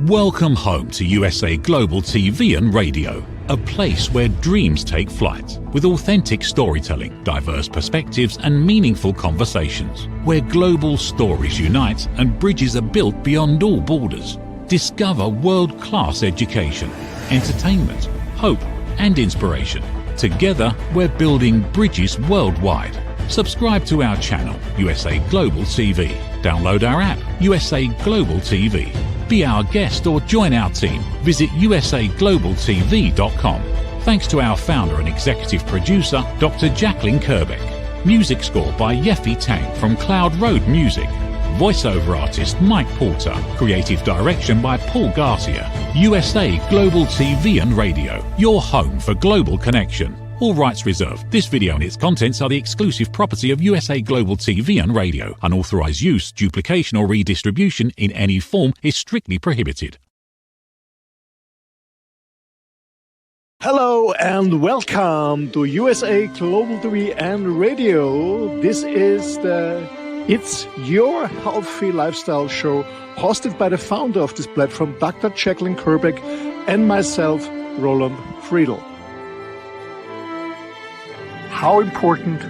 Welcome home to USA Global TV and Radio, a place where dreams take flight, with authentic storytelling, diverse perspectives and meaningful conversations, where global stories unite and bridges are built beyond all borders. Discover world-class education, entertainment, hope and inspiration. Together, we're building bridges worldwide. Subscribe to our channel, USA Global TV. Download our app, USA Global TV. Be our guest or join our team. Visit usaglobaltv.com. Thanks to our founder and executive producer, Dr. Jacalyn Kerbeck. Music score by Yeffy Tang from Cloud Road Music. Voiceover artist Mike Porter. Creative direction by Paul Garcia. USA Global TV and Radio. Your home for global connection. All rights reserved. This video and its contents are the exclusive property of USA Global TV and Radio. Unauthorized use, duplication or redistribution in any form is strictly prohibited. Hello and welcome to USA Global TV and Radio. This is the It's Your Healthy Lifestyle show hosted by the founder of this platform, Dr. Jacalyn Kerbeck, and myself, Roland Friedl. How important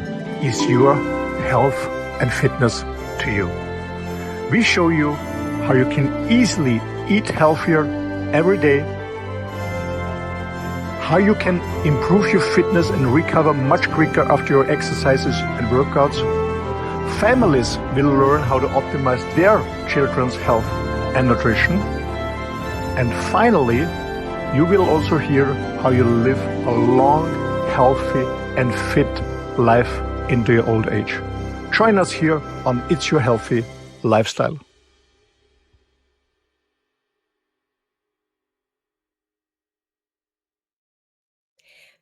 is your health and fitness to you? We show you how you can easily eat healthier every day, how you can improve your fitness and recover much quicker after your exercises and workouts. Families will learn how to optimize their children's health and nutrition. And finally, you will also hear how you live a long, healthy and fit life into your old age. Join us here on It's Your Healthy Lifestyle.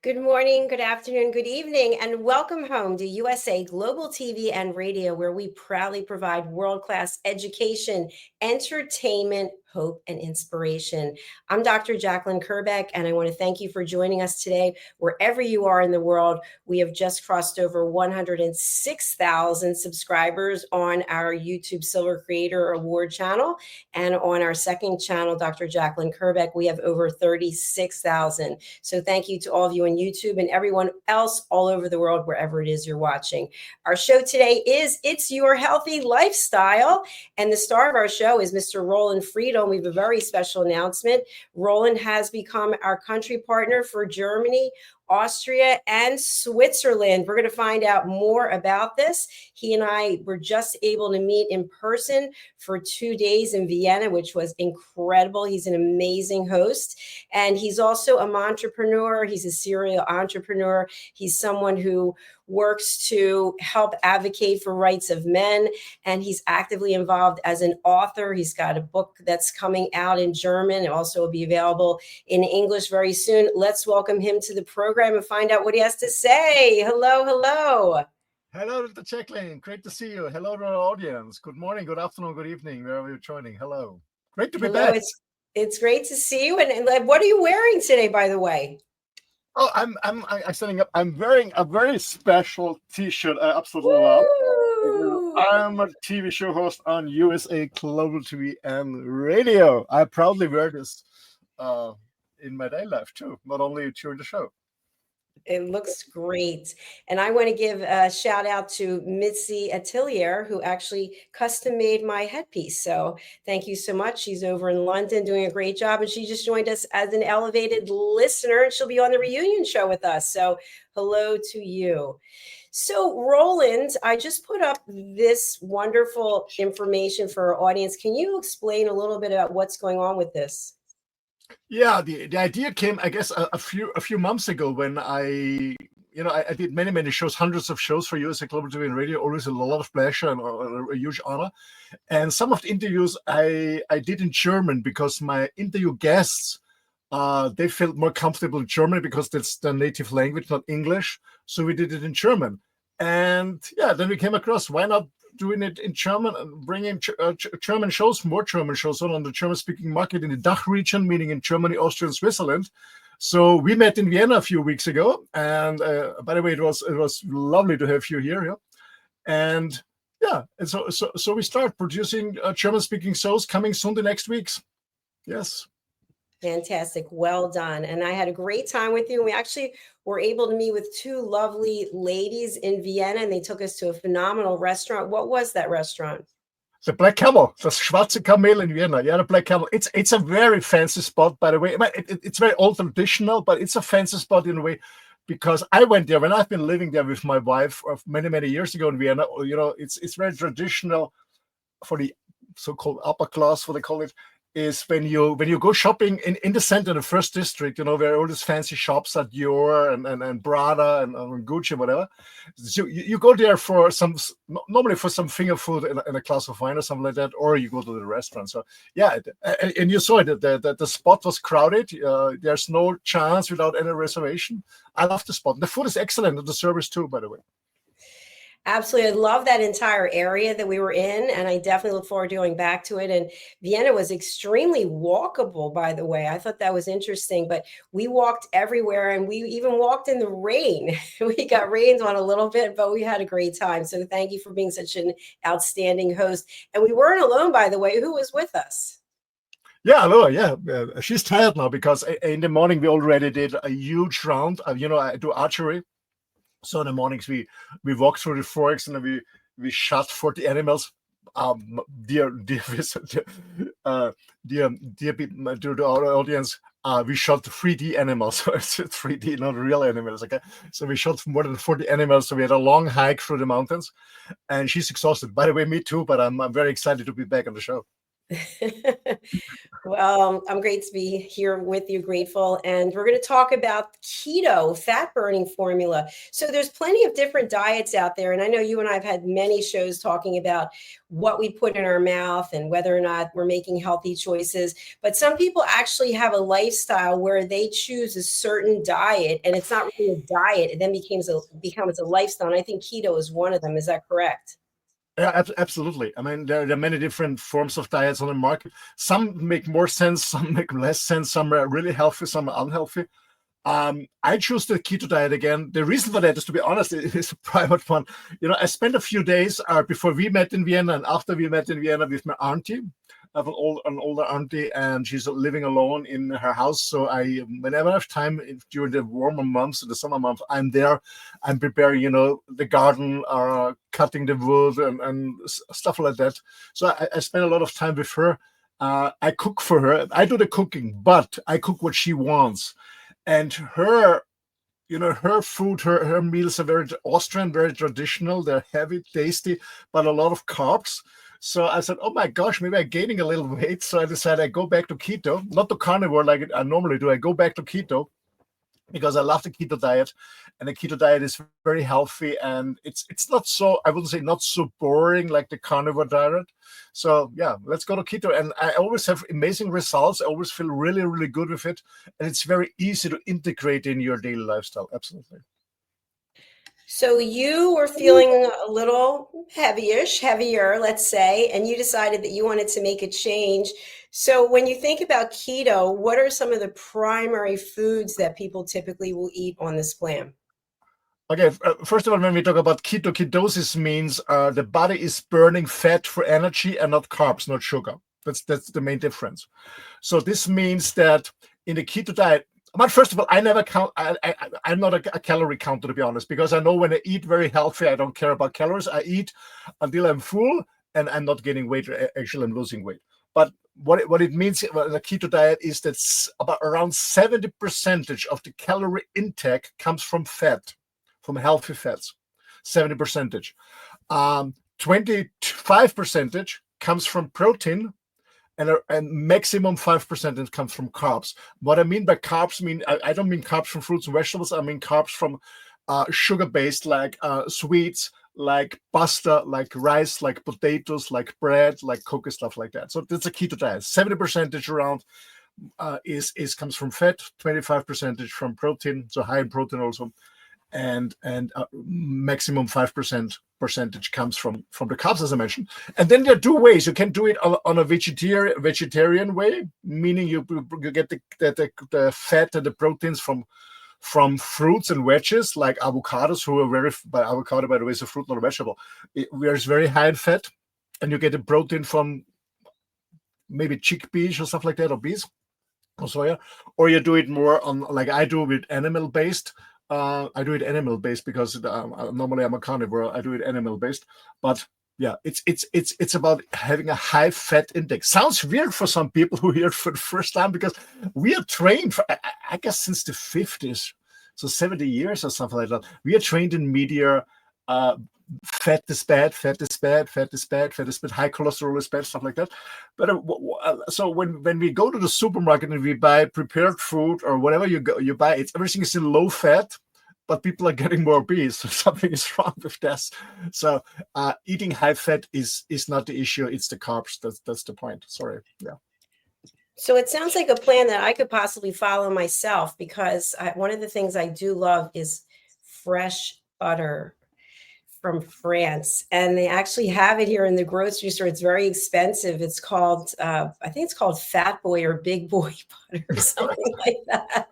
Good morning, good afternoon, good evening, and welcome home to USA Global TV and Radio, where we proudly provide world-class education, entertainment, hope, and inspiration. I'm Dr. Jacalyn Kerbeck, and I want to thank you for joining us today. Wherever you are in the world, we have just crossed over 106,000 subscribers on our YouTube Silver Creator Award channel. And on our second channel, Dr. Jacalyn Kerbeck, we have over 36,000. So thank you to all of you on YouTube and everyone else all over the world, wherever it is you're watching. Our show today is It's Your Healthy Lifestyle. And the star of our show is Mr. Roland Friedl. We have a very special announcement. Roland has become our country partner for Germany, Austria, and Switzerland. We're going to find out more about this. He and I were just able to meet in person for 2 days in Vienna, which was incredible. He's an amazing host, and he's also an entrepreneur. He's a serial entrepreneur. He's someone who works to help advocate for rights of men, and he's actively involved as an author. He's got a book that's coming out in German and also will be available in English very soon. Let's welcome him to the program and find out what he has to say. Hello, hello. Hello, Dr. Jacalyn. Great to see you. Hello to our audience. Good morning, good afternoon, good evening, wherever you're joining. Hello. Great to be back. It's great to see you. And what are you wearing today, by the way? Oh, I'm standing up. I'm wearing a very special T-shirt. I absolutely love. I'm a TV show host on USA Global TV and Radio. I proudly wear this in my daily life too, not only during the show. It looks great. And I want to give a shout out to Mitzi Atelier, who actually custom made my headpiece. So thank you so much. She's over in London doing a great job. And she just joined us as an elevated listener, and she'll be on the reunion show with us. So hello to you. So Roland, I just put up this wonderful information for our audience. Can you explain a little bit about what's going on with this? Yeah, the idea came, I guess, a few months ago when I did many shows, hundreds of shows for USA Global TV and Radio. Always a lot of pleasure and a huge honor. And some of the interviews I did in German because my interview guests they felt more comfortable in German because that's their native language, not English. So we did it in German. And yeah, then we came across, why not doing it in German and bringing German shows, more German shows on the German-speaking market in the DACH region, meaning in Germany, Austria, and Switzerland. So we met in Vienna a few weeks ago, and by the way, it was lovely to have you here. Yeah? And yeah, and so we start producing German-speaking shows coming soon the next weeks. Yes. Fantastic. Well done. And I had a great time with you. We actually were able to meet with two lovely ladies in Vienna, and they took us to a phenomenal restaurant. What was that restaurant? The Black Camel, the Schwarze Kamel in Vienna. Yeah, the Black Camel. It's a very fancy spot, by the way. It's very old traditional, but it's a fancy spot in a way, because I went there when I've been living there with my wife many, many years ago in Vienna. It's very traditional for the so-called upper class, what they call it, is when you go shopping in the center, the first district, where all these fancy shops are Dior and Prada and Gucci, whatever. So you go there for normally for some finger food and a glass of wine or something like that, or you go to the restaurant. So yeah, and you saw it, the spot was crowded. There's no chance without any reservation. I love the spot. The food is excellent, and the service too, by the way. Absolutely. I love that entire area that we were in, and I definitely look forward to going back to it. And Vienna was extremely walkable, by the way. I thought that was interesting, but we walked everywhere, and we even walked in the rain. We got rained on a little bit, but we had a great time. So thank you for being such an outstanding host. And we weren't alone, by the way. Who was with us? Yeah, hello. Yeah, she's tired now because in the morning we already did a huge round. I do archery. So in the mornings we walk through the forest and we shot 40 animals. Dear people, to our audience, we shot 3D animals. So it's 3D, not real animals. Okay, so we shot more than 40 animals. So we had a long hike through the mountains, and she's exhausted. By the way, me too. But I'm very excited to be back on the show. Well, I'm great to be here with you, grateful. And we're going to talk about keto, fat burning formula. So there's plenty of different diets out there. And I know you and I have had many shows talking about what we put in our mouth and whether or not we're making healthy choices. But some people actually have a lifestyle where they choose a certain diet, and it's not really a diet. It then becomes a lifestyle. And I think keto is one of them. Is that correct? Yeah, absolutely. I mean, there are many different forms of diets on the market. Some make more sense, some make less sense, some are really healthy, some are unhealthy. I choose the keto diet again. The reason for that is, to be honest, it is a private one. I spent a few days before we met in Vienna and after we met in Vienna with my auntie. I have an older auntie, and she's living alone in her house. So whenever I have time during the warmer months, the summer months, I'm there. I'm preparing, the garden, cutting the wood and stuff like that. So I spend a lot of time with her. I cook for her. I do the cooking, but I cook what she wants. And her food, her meals are very Austrian, very traditional. They're heavy, tasty, but a lot of carbs. So I said, oh my gosh, maybe I'm gaining a little weight. So I decided I go back to keto, not to carnivore like I normally do. I go back to keto because I love the keto diet, and the keto diet is very healthy, and it's not so, I wouldn't say not so boring like the carnivore diet. So yeah, let's go to keto. And I always have amazing results. I always feel really, really good with it. And it's very easy to integrate in your daily lifestyle. Absolutely. So you were feeling a little heavier, let's say, and you decided that you wanted to make a change. So when you think about keto, what are some of the primary foods that people typically will eat on this plan? Okay, first of all, when we talk about ketosis means the body is burning fat for energy and not carbs, not sugar. That's the main difference. So this means that in the keto diet, but first of all, I never count. I'm not a calorie counter, to be honest, because I know when I eat very healthy, I don't care about calories. I eat until I'm full, and I'm not gaining weight. Actually, I'm losing weight. But what it means in the keto diet is that about around 70% of the calorie intake comes from fat, from healthy fats. 70%. 25% comes from protein, and maximum 5% comes from carbs. What I mean by carbs, I don't mean carbs from fruits and vegetables. I mean carbs from sugar-based, like sweets, like pasta, like rice, like potatoes, like bread, like cookie, stuff like that. So that's a keto diet. 70% around is comes from fat, 25% from protein, so high in protein also, and maximum 5% percentage comes from the carbs, as I mentioned. And then there are two ways. You can do it on a vegetarian way, meaning you get the fat and the proteins from fruits and veggies, like avocados, avocado, by the way, is a fruit, not a vegetable. Where it's very high in fat, and you get the protein from maybe chickpeas or stuff like that, or beans or soya, or you do it more on like I do with animal based. I do it animal based because normally I'm a carnivore. I do it animal based, but yeah, it's about having a high fat index. Sounds weird for some people who hear it for the first time because we are trained for I guess since the 50s, so 70 years or something like that. We are trained in media. Fat is bad, fat is bad, fat is bad, fat is bad, high cholesterol is bad, stuff like that. But so when we go to the supermarket and we buy prepared food or whatever you buy, everything is in low fat, but people are getting more obese. So something is wrong with this. So eating high fat is not the issue; it's the carbs. That's the point. Sorry. Yeah. So it sounds like a plan that I could possibly follow myself, because one of the things I do love is fresh butter from France, and they actually have it here in the grocery store. It's very expensive. It's called, I think it's called Fat Boy or Big Boy butter or something like that.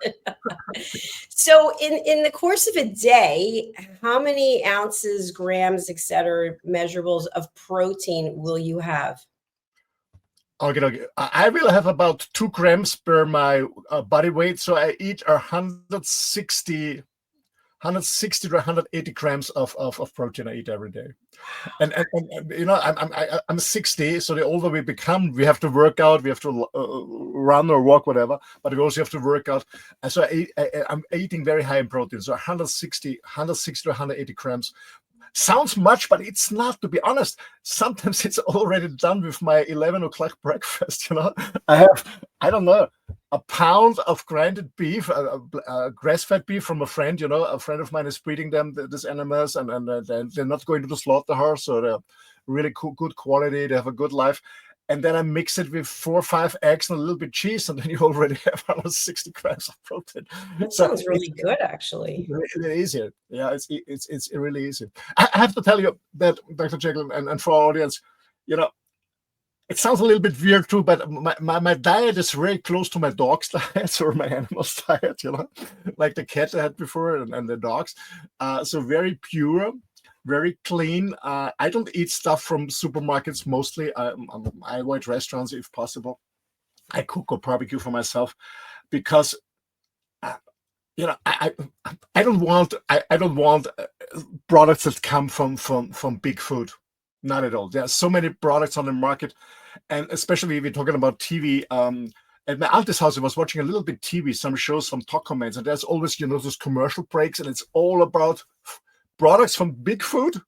So in the course of a day, how many ounces, grams, et cetera, measurables of protein will you have? Okay. I will have about 2 grams per my body weight. So I eat 160 to 180 grams of protein I eat every day. And you know, I'm 60, so the older we become, we have to work out, we have to run or walk, whatever, but we also have to work out. And so I'm eating very high in protein, so 160 to 180 grams. Sounds much, but it's not, to be honest. Sometimes it's already done with my 11 o'clock breakfast. You know, I have, I don't know, a pound of grinded beef, grass-fed beef from a friend. You know, a friend of mine is breeding them, these animals, and they're not going to the slaughterhouse, so they're really cool, good quality. They have a good life. And then I mix it with 4 or 5 eggs and a little bit cheese, and then you already have 160 grams of protein. That sounds really good, actually. It's really easy. Yeah, it's really easy. I have to tell you that, Dr. Jacalyn, and for our audience, you know, it sounds a little bit weird too, but my diet is very close to my dog's diet or my animal's diet, you know, like the cat I had before and the dogs. So very pure, very clean. I don't eat stuff from supermarkets mostly. I avoid restaurants if possible. I cook or barbecue for myself because you know I don't want products that come from big food. Not at all. There are so many products on the market, and especially if we're talking about TV. At my auntie's house, I was watching a little bit TV, some shows, some talk comments, and there's always, you know, those commercial breaks, and it's all about products from big food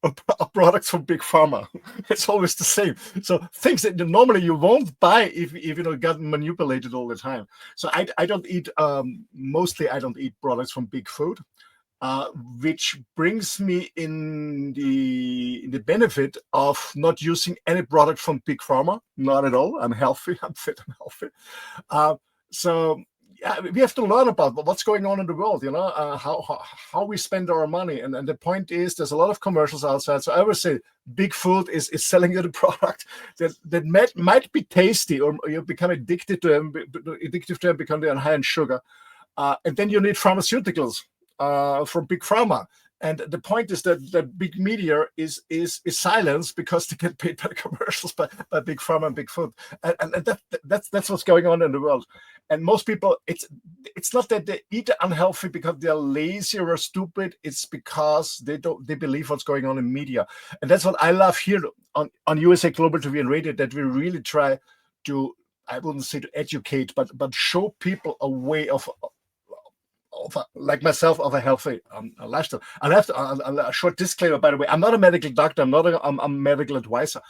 or products from big pharma. It's always the same. So things that normally you won't buy if you know got manipulated all the time. So I don't eat mostly I don't eat products from big food, which brings me in the benefit of not using any product from big pharma. Not at all. I'm healthy. I'm fit and healthy. So yeah, we have to learn about what's going on in the world, you know, how we spend our money. And the point is, there's a lot of commercials outside. So I would say big food is selling you the product that might be tasty, or you become addicted to them, become high in sugar. And then you need pharmaceuticals from big pharma. And the point is that the big media is silenced because they get paid by the commercials by big pharma and big food, and that's what's going on in the world. And most people, it's not that they eat unhealthy because they're lazy or stupid. It's because they believe what's going on in media, and that's what I love here on USA Global TV and Radio, that we really try to, I wouldn't say to educate, but show people a way of like myself, of a healthy lifestyle. And I have a short disclaimer, by the way. I'm not a medical doctor. I'm not a medical advisor,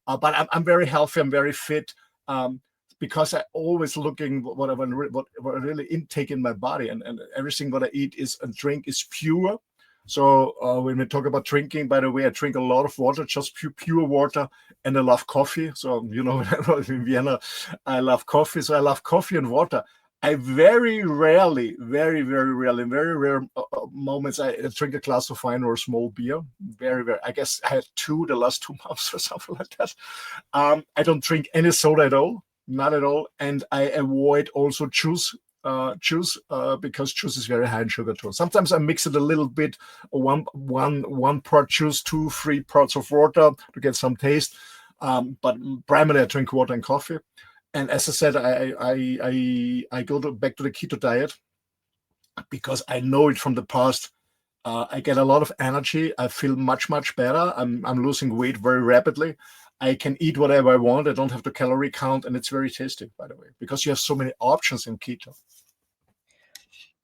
but I'm very healthy. I'm very fit because I always looking what really intake in my body, and everything what I eat and drink is pure. So when we talk about drinking, by the way, I drink a lot of water, just pure water, and I love coffee. So you know, when I was in Vienna, I love coffee. So I love coffee and water. I very rarely, very rare moments, I drink a glass of wine or a small beer. Very. I guess I had 2 the last 2 months or something like that. I don't drink any soda at all, not at all, and I avoid also juice because juice is very high in sugar too. Sometimes I mix it a little bit, one part juice, 2-3 parts of water to get some taste. But primarily I drink water and coffee. And as I said, I go back to the keto diet because I know it from the past. I get a lot of energy. I feel much better. I'm losing weight very rapidly. I can eat whatever I want. I don't have to calorie count, and it's very tasty, by the way, because you have so many options in keto.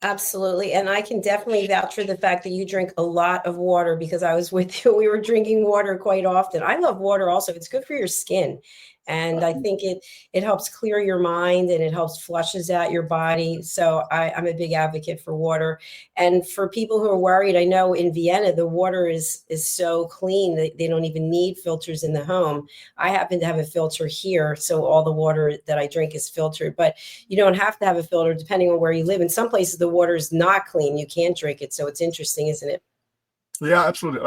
Absolutely. And I can definitely vouch for the fact that you drink a lot of water, because I was with you. We were drinking water quite often. I love water also. It's good for your skin. And I think it helps clear your mind, and it helps flushes out your body. So I'm a big advocate for water. And for people who are worried, I know in Vienna, the water is so clean that they don't even need filters in the home. I happen to have a filter here, so all the water that I drink is filtered. But you don't have to have a filter depending on where you live. In some places, the water is not clean. You can't drink it. So it's interesting, isn't it? Yeah, absolutely.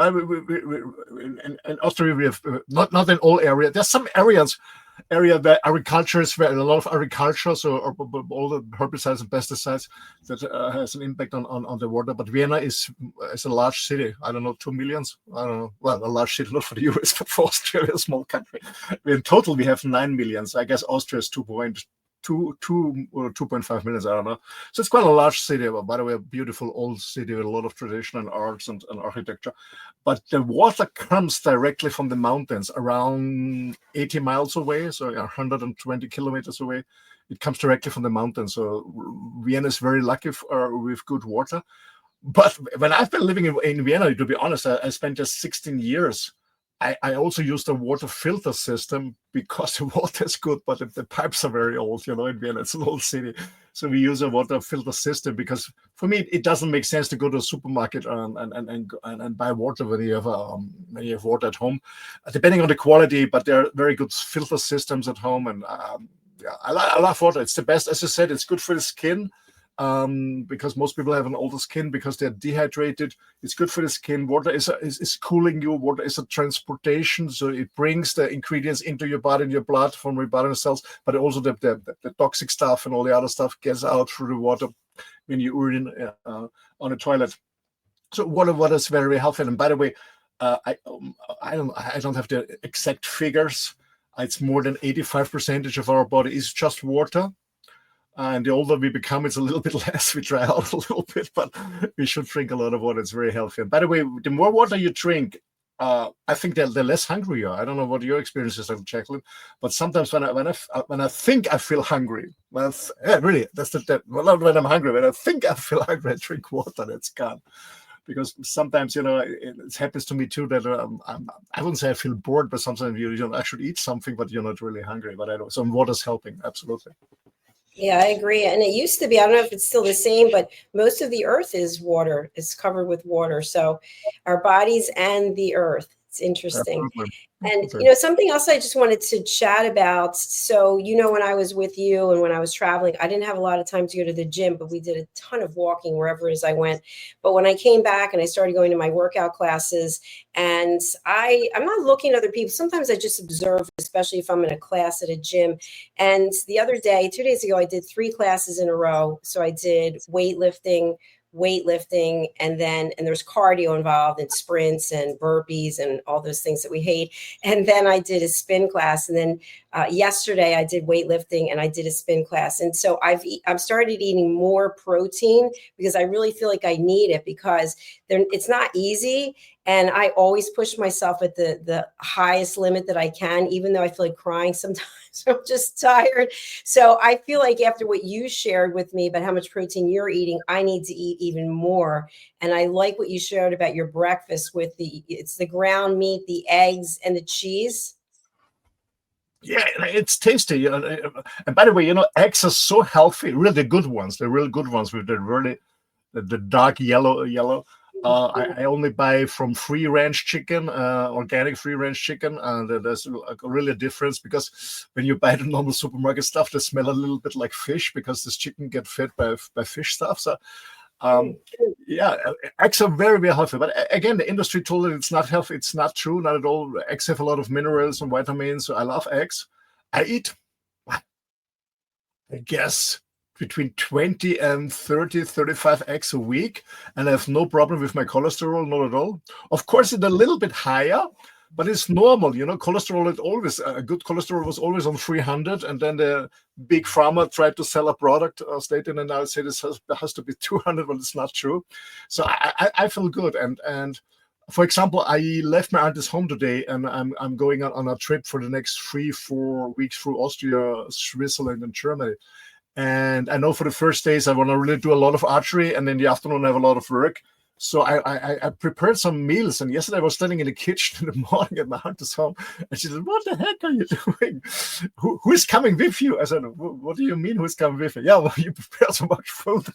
In Austria, we have not in all areas. There's some area where agriculture is a lot of agriculture, so all the herbicides and pesticides that has an impact on the water. But Vienna is a large city. I don't know, 2 million. I don't know. Well, a large city, not for the US, but for Austria, a small country. In total, we have 9 million. I guess Austria is 2.2 or 2.5 million, I don't know. So it's quite a large city. By the way, a beautiful old city with a lot of tradition and arts and architecture. But the water comes directly from the mountains around 80 miles away, so 120 kilometers away. It comes directly from the mountains. So Vienna is very lucky with good water. But when I've been living in Vienna, to be honest, I spent just 16 years. I also use the water filter system because the water is good, but the pipes are very old. In Vienna, it's an old city. So we use a water filter system because for me, it doesn't make sense to go to a supermarket and buy water when you have water at home, depending on the quality, but there are very good filter systems at home. And I love water. It's the best. As I said, it's good for the skin. Because most people have an older skin because they're dehydrated. It's good for the skin. Water is cooling you. Water is a transportation, so it brings the ingredients into your body and your blood from your body cells, but also the toxic stuff and all the other stuff gets out through the water when you urine on a toilet. So water is very, very healthy. And by the way, I don't have the exact figures. It's more than 85% of our body is just water. And the older we become, it's a little bit less. We dry out a little bit, but we should drink a lot of water. It's very healthy. And by the way, the more water you drink, I think the less hungry you are. I don't know what your experience is like, Jacalyn, but sometimes when I think I feel hungry, really, that's not when I'm hungry. When I think I feel hungry, I drink water. That's gone. Because sometimes, it happens to me too that I wouldn't say I feel bored, but sometimes I should eat something, but you're not really hungry. But I know some water's helping, absolutely. Yeah, I agree. And it used to be, I don't know if it's still the same, but most of the earth is water. It's covered with water. So our bodies and the earth. It's interesting. Absolutely. And, something else I just wanted to chat about. So, when I was with you and when I was traveling, I didn't have a lot of time to go to the gym, but we did a ton of walking wherever it is I went. But when I came back and I started going to my workout classes, and I'm not looking at other people. Sometimes I just observe, especially if I'm in a class at a gym. And the other day, 2 days ago, I did 3 classes in a row. So I did weightlifting, and there's cardio involved and sprints and burpees and all those things that we hate. And then I did a spin class. And then yesterday I did weightlifting and I did a spin class. And so I've started eating more protein because I really feel like I need it, because it's not easy. And I always push myself at the highest limit that I can, even though I feel like crying sometimes. I'm just tired. So I feel like after what you shared with me about how much protein you're eating, I need to eat even more. And I like what you shared about your breakfast with it's the ground meat, the eggs, and the cheese. Yeah, it's tasty. And by the way, eggs are so healthy. Really, the good ones. The real good ones with the dark yellow. I only buy from free range chicken, organic free range chicken. And there's really a difference, because when you buy the normal supermarket stuff, they smell a little bit like fish, because this chicken get fed by fish stuff. So, yeah, eggs are very, very healthy. But again, the industry told it it's not healthy. It's not true, not at all. Eggs have a lot of minerals and vitamins. So I love eggs. I eat, I guess, between 20 and 30, 35 eggs a week. And I have no problem with my cholesterol, not at all. Of course, it's a little bit higher but it's normal, cholesterol is always, a good cholesterol was always on 300, and then the big pharma tried to sell a product, stating, and now say this has to be 200, but it's not true. So I feel good. And for example, I left my auntie's home today, and I'm going on a trip for the next 3-4 weeks through Austria, Switzerland, and Germany. And I know for the first days I want to really do a lot of archery, and in the afternoon I have a lot of work. So I prepared some meals, and yesterday I was standing in the kitchen in the morning at my auntie's home, and she said, "What the heck are you doing? Who is coming with you?" I said, "What do you mean, who's coming with you?" "Yeah, well, you prepared so much food."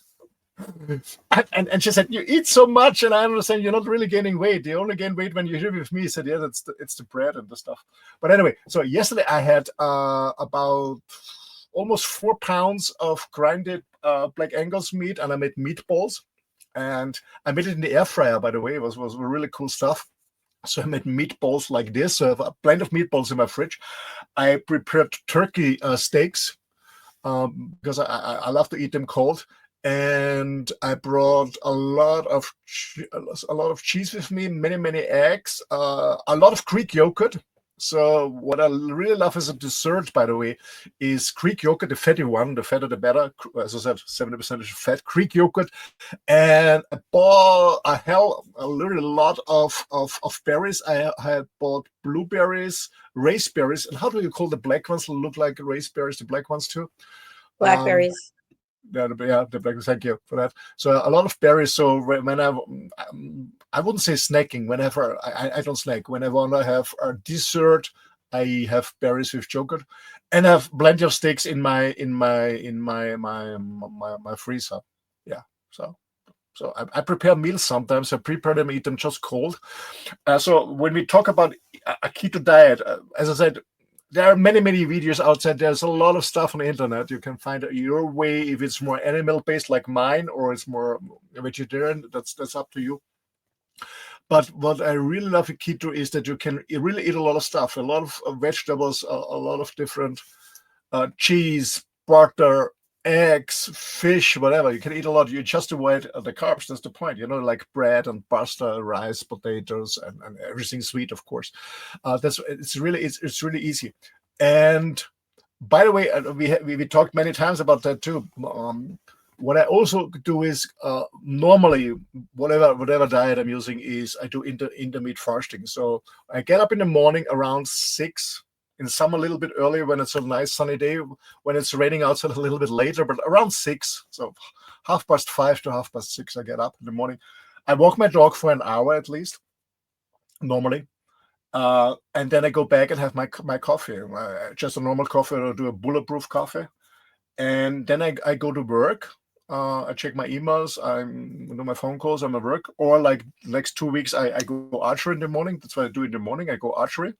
And she said, "You eat so much, and I understand you're not really gaining weight. You only gain weight when you're here with me." I said, "Yeah, it's the bread and the stuff." But anyway, so yesterday I had about almost 4 pounds of grinded black Angus meat, and I made meatballs. And I made it in the air fryer, by the way. It was really cool stuff. So I made meatballs like this. So I have a blend of meatballs in my fridge. I prepared turkey steaks because I love to eat them cold. And I brought a lot of cheese with me, many eggs, a lot of Greek yogurt. So what I really love as a dessert, by the way, is Greek yogurt, the fatty one. The fatter, the better. As I said, 70% fat. Greek yogurt, and I bought a little lot of berries. I had bought blueberries, raspberries, and how do you call the black ones? Look like raspberries, the black ones too. Blackberries. The black. Thank you for that. So a lot of berries. So when I wouldn't say snacking. Whenever I don't snack. Whenever I have a dessert, I have berries with yogurt, and I have plenty of steaks in my freezer. Yeah. So I prepare meals sometimes. I prepare them, eat them just cold. So when we talk about a keto diet, as I said, there are many videos outside. There's a lot of stuff on the internet. You can find your way, if it's more animal based like mine, or it's more vegetarian. That's up to you. But what I really love with keto is that you can really eat a lot of stuff, a lot of vegetables, a lot of different cheese, butter, eggs, fish, whatever. You can eat a lot. You just avoid the carbs. That's the point, like bread and pasta, rice, potatoes, and everything sweet, of course. It's really easy. And by the way, we talked many times about that too. What I also do is normally whatever diet I'm using is I do intermittent fasting. So I get up in the morning around 6. In summer, a little bit earlier when it's a nice sunny day. When it's raining outside, a little bit later, but around 6. So 5:30 to 6:30, I get up in the morning. I walk my dog for an hour at least, normally. And then I go back and have my coffee, just a normal coffee, or do a bulletproof coffee. And then I go to work. I check my emails. I do my phone calls. I'm at work. Or like next 2 weeks, I go archery in the morning. That's what I do in the morning. I go archery.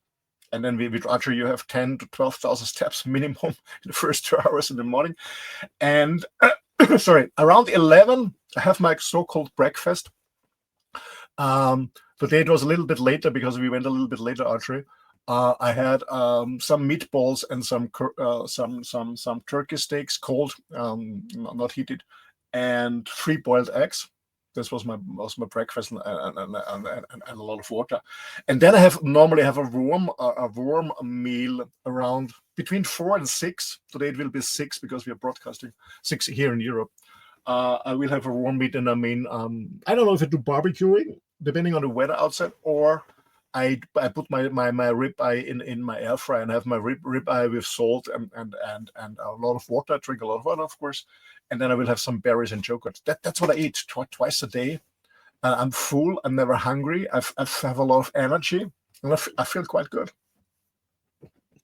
And then with archery, you have 10 to 12,000 steps minimum in the first 2 hours in the morning. And around 11, I have my so-called breakfast. Today it was a little bit later because we went a little bit later archery. I had some meatballs and some turkey steaks, cold, not heated, and 3 boiled eggs. This was my breakfast, and a lot of water. And then I normally have a warm meal around between 4 and 6. Today it will be 6 because we are broadcasting 6 here in Europe. I will have a warm meat, and I don't know if I do barbecuing, depending on the weather outside, or I put my rib eye in my air fryer and have my rib eye with salt and a lot of water. I drink a lot of water, of course, and then I will have some berries and yogurt. That's what I eat twice a day. I'm full. I'm never hungry. I have a lot of energy, and I feel quite good.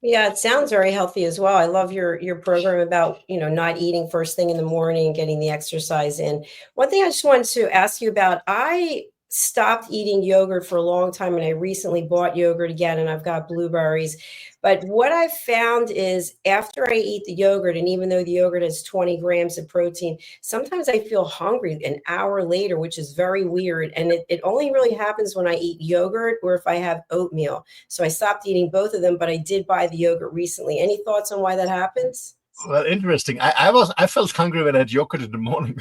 Yeah, it sounds very healthy as well. I love your program about, not eating first thing in the morning and getting the exercise in. One thing I just wanted to ask you about, I stopped eating yogurt for a long time, and I recently bought yogurt again, and I've got blueberries. But what I've found is after I eat the yogurt, and even though the yogurt has 20 grams of protein, sometimes I feel hungry an hour later, which is very weird. And it only really happens when I eat yogurt or if I have oatmeal. So I stopped eating both of them, but I did buy the yogurt recently. Any thoughts on why that happens? Well, interesting. I felt hungry when I had yogurt in the morning.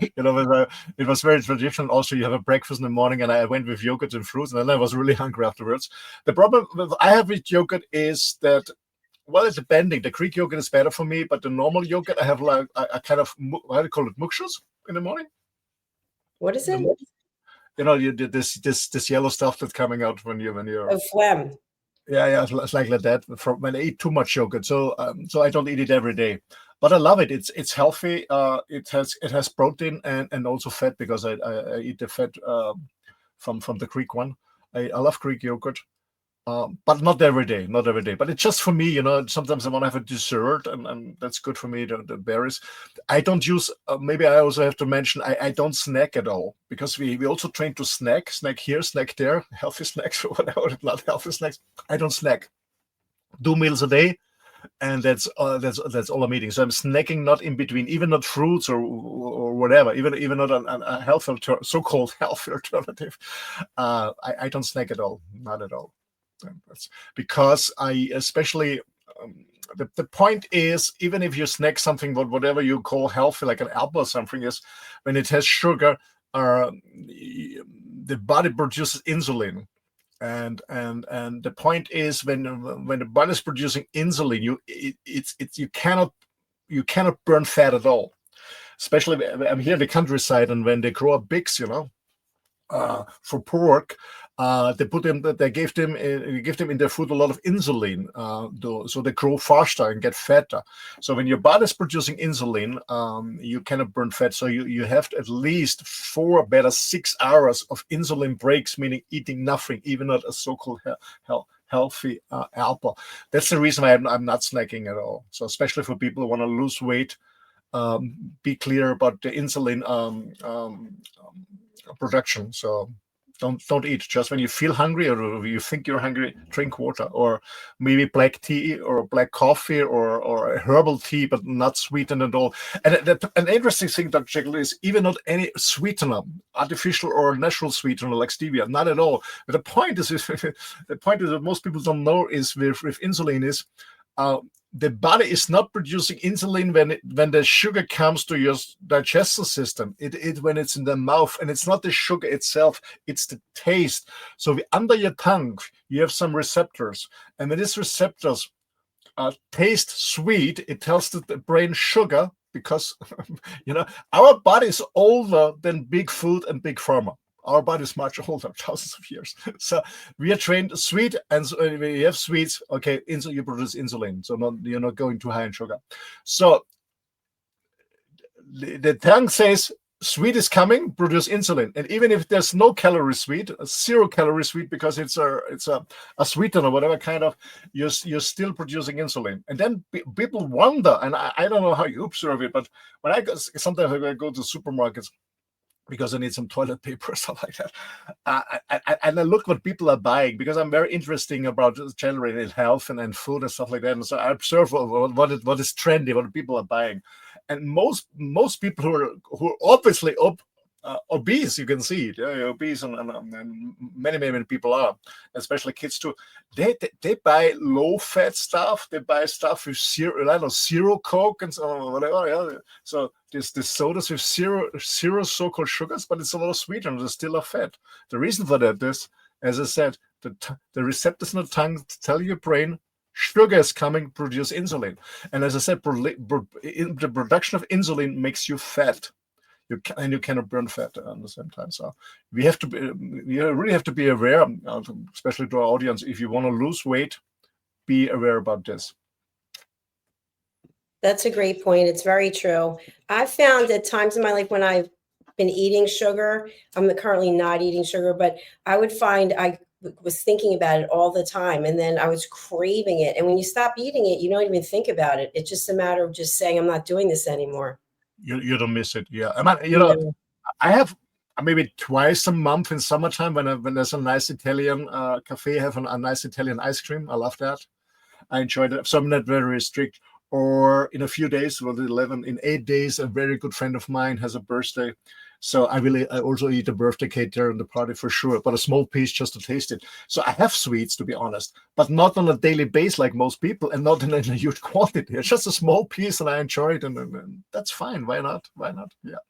It was very traditional. Also, you have a breakfast in the morning, and I went with yogurt and fruits, and then I was really hungry afterwards. The problem I have with yogurt is that, well, it's depending. The Greek yogurt is better for me, but the normal yogurt, I have like a kind of, how do you call it, muxus in the morning. What is it? You did this yellow stuff that's coming out when you're. Oh, phlegm. Yeah, it's like that. From when I eat too much yogurt, so I don't eat it every day. But I love it. It's healthy. It has protein and also fat, because I eat the fat from the Greek one. I love Greek yogurt. But not every day, not every day. But it's just for me, sometimes I want to have a dessert, and that's good for me, the berries. I don't use, maybe I also have to mention, I don't snack at all, because we also train to snack here, snack there, healthy snacks or whatever, not healthy snacks. I don't snack. 2 meals a day, and that's all I'm eating. So I'm snacking not in between, even not fruits or whatever, even not a health so-called healthy alternative. I don't snack at all, not at all. That's because I especially the point is, even if you snack something, whatever you call healthy, like an apple or something, is when it has sugar, the body produces insulin, and the point is, when the body is producing insulin, you cannot burn fat at all. Especially, I'm here in the countryside, and when they grow up pigs, for pork, they give them in their food a lot of insulin, so they grow faster and get fatter. So when your body is producing insulin, you cannot burn fat. So you have at least 4, better 6 hours of insulin breaks, meaning eating nothing, even not a so-called healthy apple. That's the reason why I'm not snacking at all. So especially for people who want to lose weight, be clear about the insulin production. So don't eat just when you feel hungry, or you think you're hungry. Drink water, or maybe black tea or black coffee, or a herbal tea, but not sweetened at all. And an interesting thing, Dr. Jacalyn, is even not any sweetener, artificial or natural sweetener like stevia, not at all. But the point is that most people don't know is with insulin is, the body is not producing insulin when the sugar comes to your digestive system. It when it's in the mouth, and it's not the sugar itself, it's the taste. So under your tongue, you have some receptors, and when these receptors taste sweet, it tells the brain sugar, because our body is older than big food and big pharma. Our body is much older, thousands of years. So we are trained sweet, and so we have sweets. Okay, you produce insulin, so you're not going too high in sugar. So the tongue says sweet is coming, produce insulin, and even if there's no calorie sweet, 0 calorie sweet, because it's a sweetener, whatever kind of, you're still producing insulin. And then people wonder, and I don't know how you observe it, but when sometimes I go to supermarkets, because I need some toilet paper or stuff like that. And I look what people are buying, because I'm very interested about generating health and food and stuff like that. And so I observe what is trendy, what people are buying. And most people who are obviously obese, you can see it. Yeah, obese, and many people are, especially kids too. They buy low fat stuff. They buy stuff with zero Coke and so whatever. Yeah. So there's sodas with zero so-called sugars, but it's a lot of sweetener. There's still a fat. The reason for that is, as I said, the receptors in the tongue tell your brain sugar is coming, produce insulin. And as I said, the production of insulin makes you fat. You cannot burn fat at the same time. So we really have to be aware, especially to our audience. If you want to lose weight, be aware about this. That's a great point. It's very true. I've found at times in my life when I've been eating sugar, I'm currently not eating sugar, but I would find I was thinking about it all the time, and then I was craving it. And when you stop eating it, you don't even think about it. It's just a matter of just saying, I'm not doing this anymore. You don't miss it. Yeah. I have maybe twice a month in summertime when there's a nice Italian cafe, have a nice Italian ice cream. I love that. I enjoyed it. So I'm not very strict. Or in a few days, in 8 days, a very good friend of mine has a birthday. So I also eat a birthday cake there in the party for sure, but a small piece just to taste it. So I have sweets, to be honest, but not on a daily basis like most people, and not in a huge quantity. It's just a small piece, and I enjoy it, and that's fine. Why not? Why not? Yeah.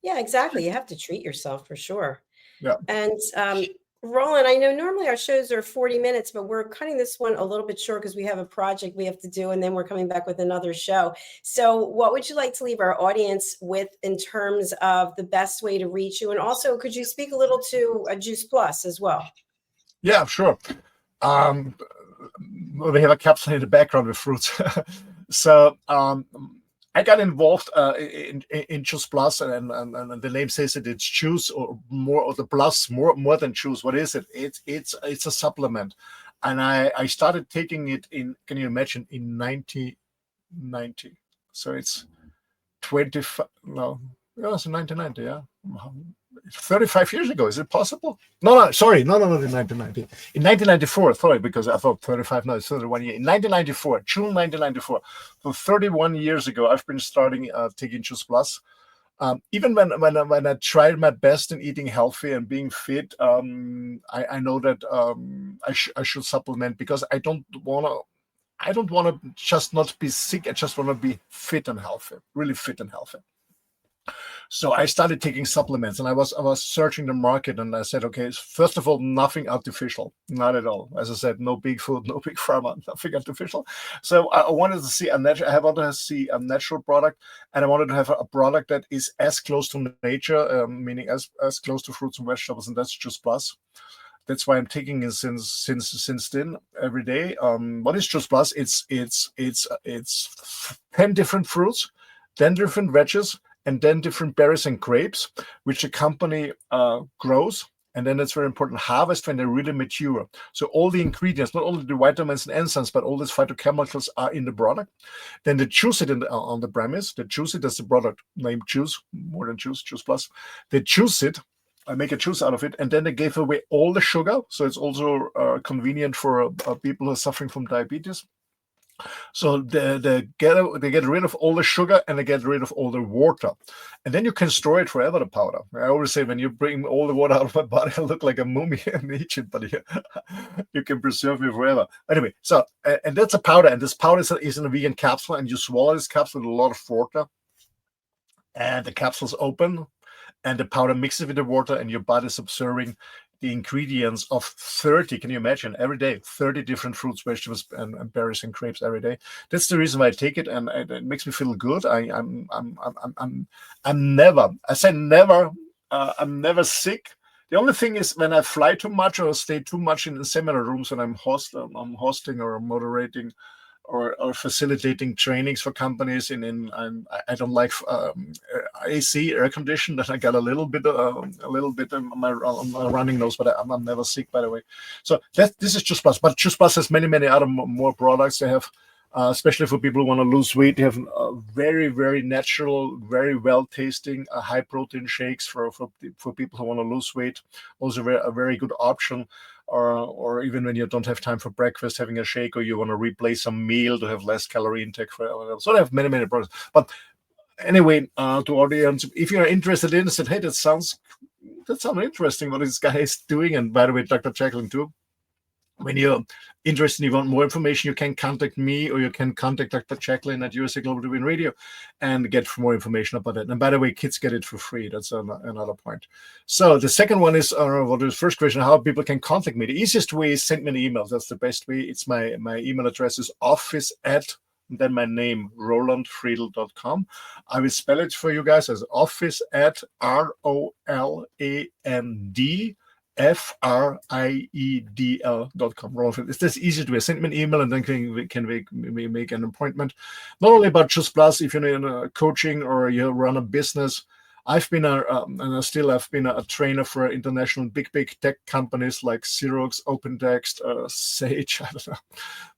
Yeah, exactly. You have to treat yourself for sure. Yeah. And Roland, I know normally our shows are 40 minutes, but we're cutting this one a little bit short because we have a project we have to do, and then we're coming back with another show. So what would you like to leave our audience with in terms of the best way to reach you? And also, could you speak a little to Juice Plus as well? Yeah, sure. We have a capsule in the background with fruits. So I got involved in Juice Plus, and the name says it. It's juice, or more, or the plus, more than juice. What is it? It's a supplement, and I started taking it in. Can you imagine? In 1990. So it's 25. No, it was in 1990. Yeah. 35 years ago. Is it possible? Sorry. No, in 1990. In 1994, sorry, because I thought 35, no, it's 31 years. In 1994, June 1994, so 31 years ago, I've been starting taking Juice Plus. Even when I tried my best in eating healthy and being fit, I know that I should supplement, because I don't want to just not be sick. I just want to be fit and healthy, really fit and healthy. So I started taking supplements, and I was searching the market, and I said, okay, first of all, nothing artificial, not at all. As I said, no big food, no big pharma, nothing artificial. So I wanted to see I wanted to see a natural product, and I wanted to have a product that is as close to nature, meaning as close to fruits and vegetables, and that's Juice Plus. That's why I'm taking it since then every day. What is Juice Plus? It's 10 different fruits, 10 different veggies, and then different berries and grapes, which the company grows. And then it's very important, harvest when they're really mature. So all the ingredients, not only the vitamins and enzymes, but all these phytochemicals are in the product. Then they juice it on the premise. They juice it, as the product name, juice, more than juice, Juice Plus. They juice it, I make a juice out of it, and then they gave away all the sugar. So it's also convenient for people who are suffering from diabetes. So they get rid of all the sugar, and they get rid of all the water, and then you can store it forever. The powder. I always say, when you bring all the water out of my body, I look like a mummy in Egypt, but you can preserve me forever. Anyway, so and that's a powder, and this powder is in a vegan capsule, and you swallow this capsule with a lot of water, and the capsule's open, and the powder mixes with the water, and your body's absorbing the ingredients of 30, can you imagine, every day, 30 different fruits, vegetables, and berries and grapes every day. That's the reason why I take it, and it makes me feel good. I'm never sick. The only thing is, when I fly too much or stay too much in the seminar rooms, when I'm hosting or moderating or facilitating trainings for companies, I don't like AC, air conditioned, and I got a little bit on my running nose, but I'm never sick, by the way. So this is Juice Plus, but Juice Plus has many other more products. They have, especially for people who want to lose weight, they have very, very natural, very well tasting high protein shakes for people who want to lose weight. Also a very good option. Or even when you don't have time for breakfast, having a shake, or you want to replace a meal to have less calorie intake. So they have many products. But anyway, to audience, if you're interested in it, hey, that sounds interesting what this guy is doing. And by the way, Dr. Jacalyn too. When you're interested, you want more information, you can contact me, or you can contact Dr. Jacalyn at USA Global TV and Radio and get more information about it. And by the way, kids get it for free. That's another point. So the second one is, the first question, how people can contact me. The easiest way is send me an email. That's the best way. It's my email address is office@ then my name, rolandfriedl.com. I will spell it for you guys as office@ ROLAND FRIEDL.com. It's this easy to send me an email, and then can we make an appointment. Not only about Juice Plus, if you're in coaching or you run a business. I've been I've been a trainer for international big tech companies like Xerox, OpenText, Sage, I don't know,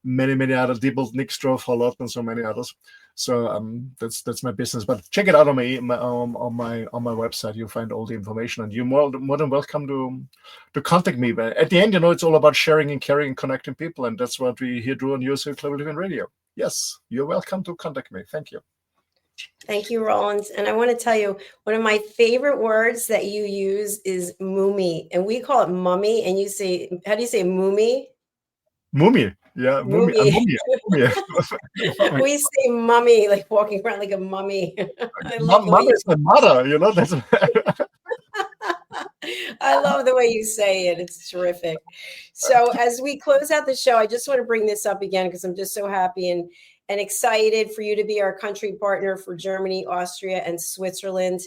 many other, Diebold, Nixdorf, Holot, and so many others. So that's my business. But check it out on my website. You'll find all the information, and you're more than welcome to contact me. But at the end, it's all about sharing and caring and connecting people, and that's what we here do on USA Global TV and Radio. Yes, you're welcome to contact me. Thank you. Thank you, Roland. And I want to tell you, one of my favorite words that you use is mummy, and we call it mummy. And you say, how do you say mummy? Mummy. Yeah, mummy. Mummy. Mummy. We say mummy, like walking around like a mummy. I love the way Mummy is my mother, you know. That's I love the way you say it. It's terrific. So as we close out the show, I just want to bring this up again because I'm just so happy and excited for you to be our country partner for Germany, Austria, and Switzerland.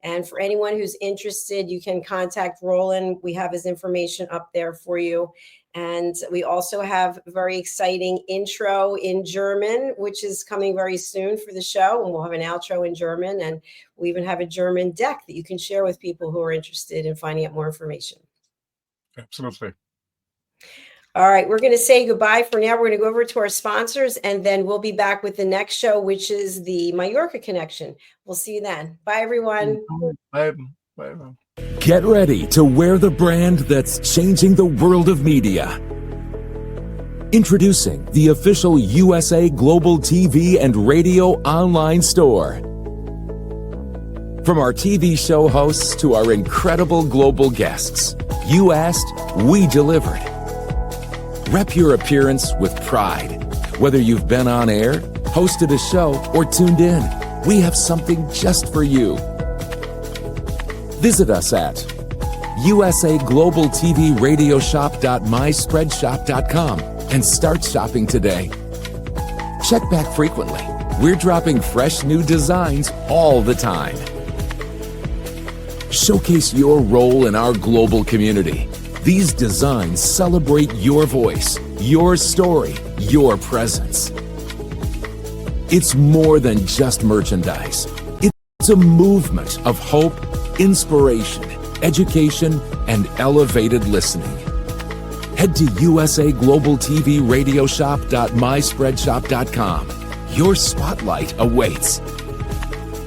And for anyone who's interested, you can contact Roland. We have his information up there for you. And we also have a very exciting intro in German, which is coming very soon for the show. And we'll have an outro in German. And we even have a German deck that you can share with people who are interested in finding out more information. Absolutely. All right, we're going to say goodbye for now. We're going to go over to our sponsors, and then we'll be back with the next show, which is the Mallorca Connection. We'll see you then. Bye, everyone. Bye. Bye. Get ready to wear the brand that's changing the world of media. Introducing the official USA Global TV and Radio online store. From our TV show hosts to our incredible global guests, you asked, we delivered. Rep your appearance with pride. Whether you've been on air, hosted a show, or tuned in, we have something just for you. Visit us at usaglobaltvradioshoп.myspreadshop.com and start shopping today. Check back frequently. We're dropping fresh new designs all the time. Showcase your role in our global community. These designs celebrate your voice, your story, your presence. It's more than just merchandise. It's a movement of hope, inspiration, education, and elevated listening. Head to usaglobaltvradioshoп.myspreadshop.com. Your spotlight awaits.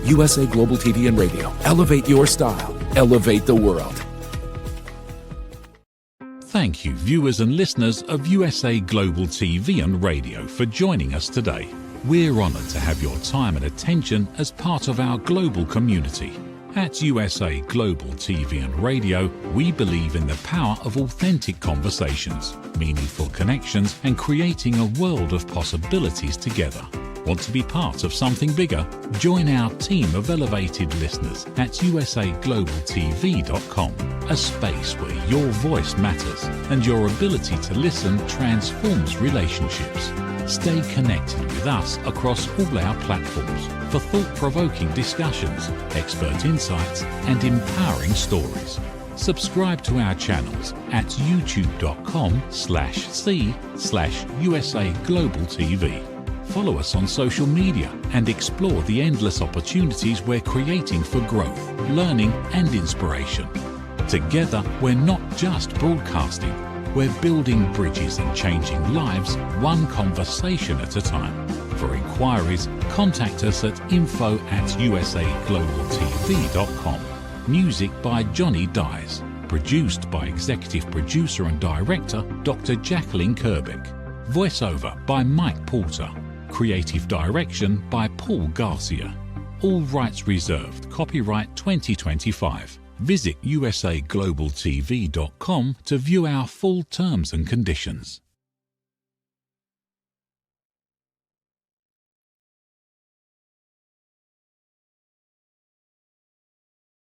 USA Global TV and Radio. Elevate your style. Elevate the world. Thank you, viewers and listeners of USA Global TV and Radio, for joining us today. We're honoured to have your time and attention as part of our global community. At USA Global TV and Radio, we believe in the power of authentic conversations, meaningful connections, and creating a world of possibilities together. Want to be part of something bigger? Join our team of elevated listeners at usaglobaltv.com, a space where your voice matters and your ability to listen transforms relationships. Stay connected with us across all our platforms for thought-provoking discussions, expert insights, and empowering stories. Subscribe to our channels at youtube.com/c/USA Global TV. Follow us on social media and explore the endless opportunities we're creating for growth, learning, and inspiration. Together, we're not just broadcasting, we're building bridges and changing lives one conversation at a time. For inquiries, contact us at info@usaglobaltv.com. Music by Johnny Dyes. Produced by Executive Producer and Director Dr. Jacalyn Kerbeck. Voiceover by Mike Porter. Creative Direction by Paul Garcia. All rights reserved. Copyright 2025. Visit usaglobaltv.com to view our full terms and conditions.